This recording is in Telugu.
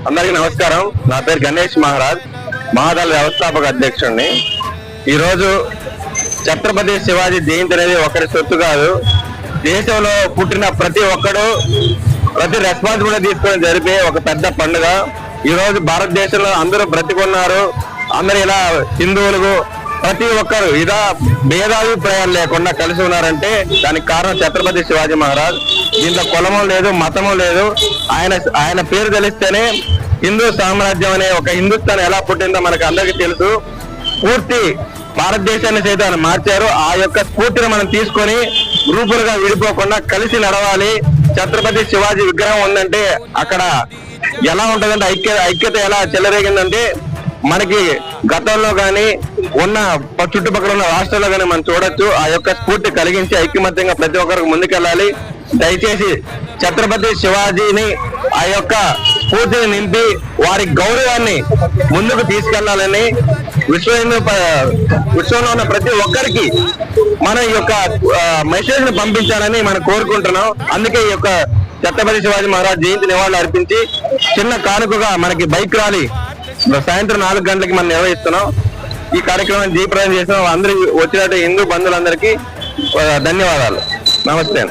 అందరికీ నమస్కారం. నా పేరు గణేష్ మహారాజ్, మహాదళ వ్యవస్థాపక అధ్యక్షుడిని. ఈరోజు ఛత్రపతి శివాజీ జయంతి అనేది ఒకరి సొత్తు కాదు. దేశంలో పుట్టిన ప్రతి ఒక్కడు ప్రతి రెస్పాన్సిబిలిటీ తీసుకొని జరిపే ఒక పెద్ద పండుగ. ఈరోజు భారతదేశంలో అందరూ బ్రతికున్నారు. అందరూ ఇలా హిందువులకు ప్రతి ఒక్కరు ఇలా భేదాభిప్రాయాలు లేకుండా కలిసి ఉన్నారంటే దానికి కారణం ఛత్రపతి శివాజీ మహారాజ్. దీంట్లో కులము లేదు, మతము లేదు. ఆయన పేరు తెలిస్తేనే హిందూ సామ్రాజ్యం అనే ఒక హిందుస్థాన్ ఎలా పుట్టిందో మనకు అందరికీ తెలుసు. పూర్తి భారతదేశాన్ని సైతం ఆయన మార్చారు. ఆ యొక్క స్ఫూర్తిని మనం తీసుకొని గ్రూపులుగా విడిపోకుండా కలిసి నడవాలి. ఛత్రపతి శివాజీ విగ్రహం ఉందంటే అక్కడ ఎలా ఉంటుందంటే ఐక్యత ఎలా చెలరేగిందంటే మనకి గతంలో కానీ ఉన్న చుట్టుపక్కల ఉన్న రాష్ట్రాల్లో కానీ మనం చూడొచ్చు. ఆ యొక్క స్ఫూర్తి కలిగించి ఐక్యమత్యంగా ప్రతి ఒక్కరికి ముందుకెళ్ళాలి. దయచేసి ఛత్రపతి శివాజీని ఆ యొక్క స్ఫూర్తిని నింపి వారి గౌరవాన్ని ముందుకు తీసుకెళ్లాలని విశ్వంలో ఉన్న ప్రతి ఒక్కరికి మన ఈ యొక్క మెసేజ్ ని పంపించాలని మనం కోరుకుంటున్నాం. అందుకే ఈ యొక్క ఛత్రపతి శివాజీ మహారాజ్ జయంతి నివాళులు అర్పించి చిన్న కానుకగా మనకి బైక్ ర్యాలీ సాయంత్రం 4 గంటలకి మనం నిర్వహిస్తున్నాం. ఈ కార్యక్రమాన్ని జయప్రదం చేసిన అందరూ వచ్చినట్టు హిందూ బంధువులందరికీ ధన్యవాదాలు. నమస్తే.